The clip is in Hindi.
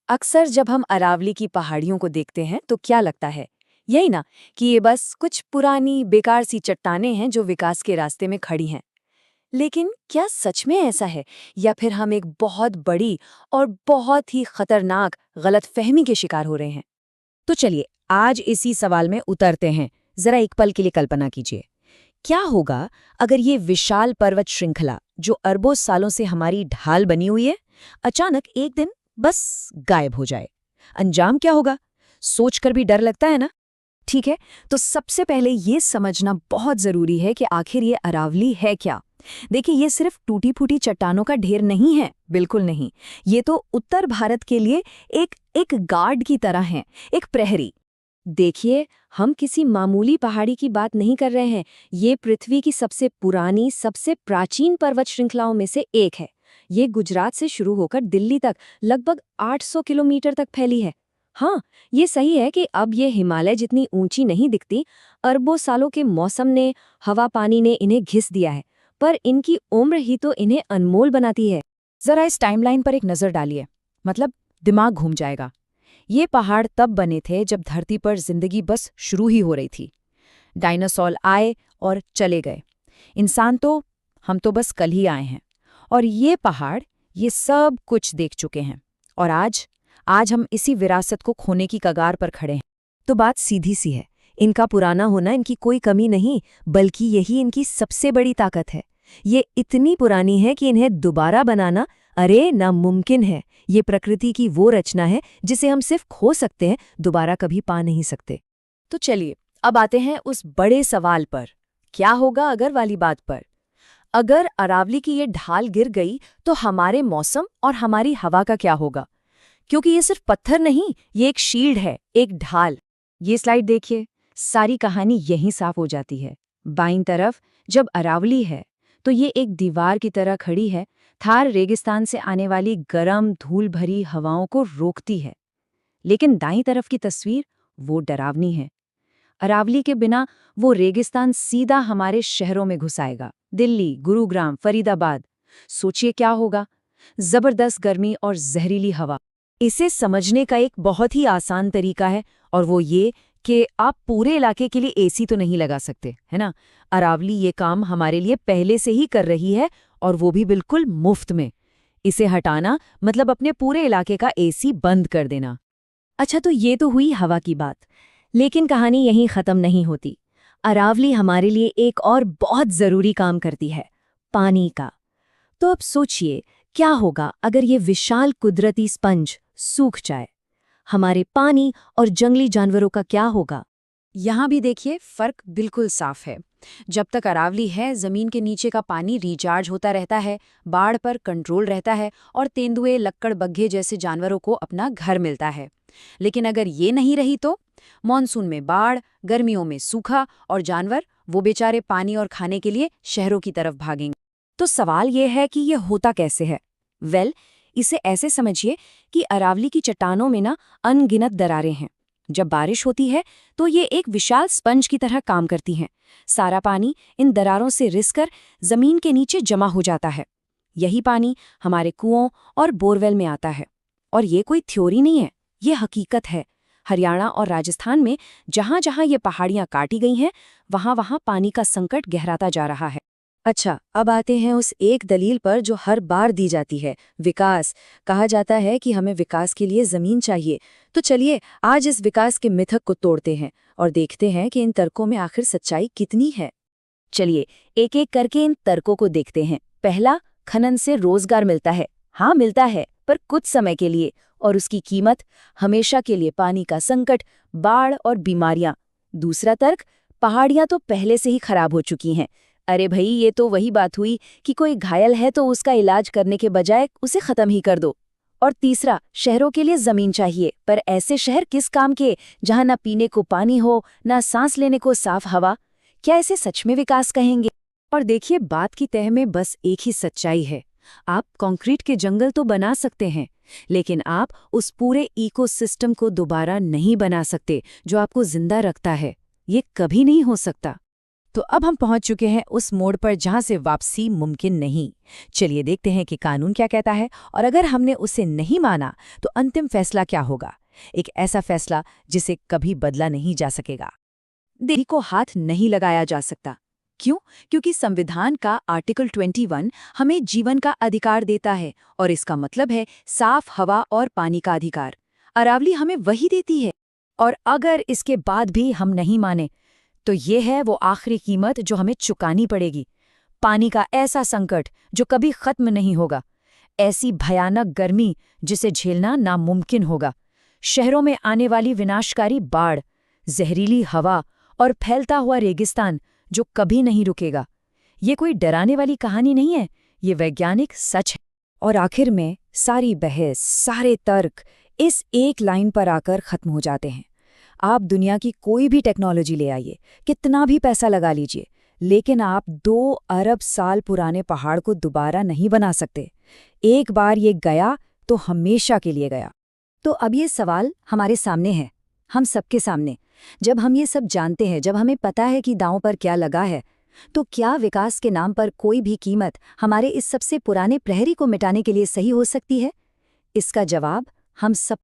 अक्सर जब हम अरावली की पहाड़ियों को देखते हैं तो क्या लगता है? यही ना कि ये बस कुछ पुरानी बेकार सी चट्टानें हैं जो विकास के रास्ते में खड़ी हैं। लेकिन क्या सच में ऐसा है, या फिर हम एक बहुत बड़ी और बहुत ही खतरनाक गलतफहमी के शिकार हो रहे हैं? तो चलिए आज इसी सवाल में उतरते हैं। जरा एक पल के लिए कल्पना कीजिए, क्या होगा अगर ये विशाल पर्वत श्रृंखला जो अरबों सालों से हमारी ढाल बनी हुई है, अचानक एक दिन बस गायब हो जाए। अंजाम क्या होगा, सोचकर भी डर लगता है ना। ठीक है, तो सबसे पहले ये समझना बहुत जरूरी है कि आखिर ये अरावली है क्या। देखिए, ये सिर्फ टूटी फूटी चट्टानों का ढेर नहीं है, बिल्कुल नहीं। ये तो उत्तर भारत के लिए एक एक गार्ड की तरह है, एक प्रहरी। देखिए, हम किसी मामूली पहाड़ी की बात नहीं कर रहे हैं। ये पृथ्वी की सबसे पुरानी, सबसे प्राचीन पर्वत श्रृंखलाओं में से एक है। ये गुजरात से शुरू होकर दिल्ली तक लगभग 800 किलोमीटर तक फैली है। हाँ, ये सही है कि अब ये हिमालय जितनी ऊंची नहीं दिखती। अरबों सालों के मौसम ने, हवा पानी ने इन्हें घिस दिया है, पर इनकी उम्र ही तो इन्हें अनमोल बनाती है। जरा इस टाइमलाइन पर एक नज़र डालिए, मतलब दिमाग घूम जाएगा। ये पहाड़ तब बने थे जब धरती पर जिंदगी बस शुरू ही हो रही थी। डायनासोर आए और चले गए। इंसान तो, हम तो बस कल ही आए हैं। और ये पहाड़ ये सब कुछ देख चुके हैं। और आज हम इसी विरासत को खोने की कगार पर खड़े हैं। तो बात सीधी सी है, इनका पुराना होना इनकी कोई कमी नहीं, बल्कि यही इनकी सबसे बड़ी ताकत है। ये इतनी पुरानी है कि इन्हें दोबारा बनाना अरे नामुमकिन है। ये प्रकृति की वो रचना है जिसे हम सिर्फ खो सकते हैं, दोबारा कभी पा नहीं सकते। तो चलिए, अब आते हैं उस बड़े सवाल पर, क्या होगा अगर वाली बात पर। अगर अरावली की ये ढाल गिर गई तो हमारे मौसम और हमारी हवा का क्या होगा? क्योंकि ये सिर्फ पत्थर नहीं, ये एक शील्ड है, एक ढाल। ये स्लाइड देखिए, सारी कहानी यहीं साफ हो जाती है। बाईं तरफ जब अरावली है तो ये एक दीवार की तरह खड़ी है, थार रेगिस्तान से आने वाली गरम धूल भरी हवाओं को रोकती है। लेकिन दाईं तरफ की तस्वीर वो डरावनी है। अरावली के बिना वो रेगिस्तान सीधा हमारे शहरों में घुस आएगा, दिल्ली, गुरुग्राम, फरीदाबाद। सोचिए क्या होगा, जबरदस्त गर्मी और जहरीली हवा। इसे समझने का एक बहुत ही आसान तरीका है, और वो ये कि आप पूरे इलाके के लिए एसी तो नहीं लगा सकते, है ना। अरावली ये काम हमारे लिए पहले से ही कर रही है, और वो भी बिल्कुल मुफ्त में। इसे हटाना मतलब अपने पूरे इलाके का एसी बंद कर देना। अच्छा, तो ये तो हुई हवा की बात, लेकिन कहानी यहीं खत्म नहीं होती। अरावली हमारे लिए एक और बहुत जरूरी काम करती है, पानी का। तो अब सोचिए, क्या होगा अगर ये विशाल कुदरती स्पंज सूख जाए? हमारे पानी और जंगली जानवरों का क्या होगा? यहाँ भी देखिए, फर्क बिल्कुल साफ है। जब तक अरावली है, जमीन के नीचे का पानी रिचार्ज होता रहता है, बाढ़ पर कंट्रोल रहता है, और तेंदुए, लक्कड़ बग्घे जैसे जानवरों को अपना घर मिलता है। लेकिन अगर ये नहीं रही तो मॉनसून में बाढ़, गर्मियों में सूखा, और जानवर वो बेचारे पानी और खाने के लिए शहरों की तरफ भागेंगे। तो सवाल ये है कि ये होता कैसे है? इसे ऐसे समझिए कि अरावली की चट्टानों में ना अनगिनत दरारें हैं। जब बारिश होती है तो ये एक विशाल स्पंज की तरह काम करती हैं। सारा पानी इन दरारों से रिसकर जमीन के नीचे जमा हो जाता है। यही पानी हमारे कुओं और बोरवेल में आता है। और ये कोई थ्योरी नहीं है, ये हकीकत है। हरियाणा और राजस्थान में जहां जहां ये पहाड़ियां काटी गई हैं, वहां वहां पानी का संकट गहराता जा रहा है। अच्छा, अब आते हैं उस एक दलील पर जो हर बार दी जाती है, विकास। कहा जाता है कि हमें विकास के लिए जमीन चाहिए। तो चलिए, आज इस विकास के मिथक को तोड़ते हैं और देखते हैं कि इन तर्कों में आखिर सच्चाई कितनी है। चलिए, एक एक करके इन तर्कों को देखते हैं। पहला, खनन से रोजगार मिलता है। हाँ, मिलता है, पर कुछ समय के लिए, और उसकी कीमत हमेशा के लिए पानी का संकट, बाढ़ और बीमारियां। दूसरा तर्क, पहाड़ियां तो पहले से ही खराब हो चुकी हैं। अरे भई, ये तो वही बात हुई कि कोई घायल है तो उसका इलाज करने के बजाय उसे खत्म ही कर दो। और तीसरा, शहरों के लिए जमीन चाहिए, पर ऐसे शहर किस काम के जहां ना पीने को पानी हो, ना सांस लेने को साफ हवा। क्या इसे सच में विकास कहेंगे? और देखिए, बात की तह में बस एक ही सच्चाई है। आप कंक्रीट के जंगल तो बना सकते हैं, लेकिन आप उस पूरे इकोसिस्टम को दोबारा नहीं बना सकते जो आपको जिंदा रखता है। ये कभी नहीं हो सकता। तो अब हम पहुंच चुके हैं उस मोड़ पर जहां से वापसी मुमकिन नहीं। चलिए देखते हैं कि कानून क्या कहता है, और अगर हमने उसे नहीं माना तो अंतिम फैसला क्या होगा। एक ऐसा फैसला जिसे कभी बदला नहीं जा सकेगा। देवी को हाथ नहीं लगाया जा सकता। क्यों? क्योंकि संविधान का आर्टिकल 21 हमें जीवन का अधिकार देता है, और इसका मतलब है साफ हवा और पानी का अधिकार। अरावली हमें वही देती है। और अगर इसके बाद भी हम नहीं माने तो ये है वो आखिरी कीमत जो हमें चुकानी पड़ेगी। पानी का ऐसा संकट जो कभी खत्म नहीं होगा, ऐसी भयानक गर्मी जिसे झेलना नामुमकिन होगा, शहरों में आने वाली विनाशकारी बाढ़, जहरीली हवा और फैलता हुआ रेगिस्तान जो कभी नहीं रुकेगा। ये कोई डराने वाली कहानी नहीं है, ये वैज्ञानिक सच है। और आखिर में सारी बहस, सारे तर्क इस एक लाइन पर आकर खत्म हो जाते हैं। आप दुनिया की कोई भी टेक्नोलॉजी ले आइए, कितना भी पैसा लगा लीजिए, लेकिन आप 2 अरब साल पुराने पहाड़ को दोबारा नहीं बना सकते। एक बार ये गया तो हमेशा के लिए गया। तो अब ये सवाल हमारे सामने है, हम सबके सामने। जब हम ये सब जानते हैं, जब हमें पता है कि दांव पर क्या लगा है, तो क्या विकास के नाम पर कोई भी कीमत हमारे इस सबसे पुराने प्रहरी को मिटाने के लिए सही हो सकती है? इसका जवाब हम सब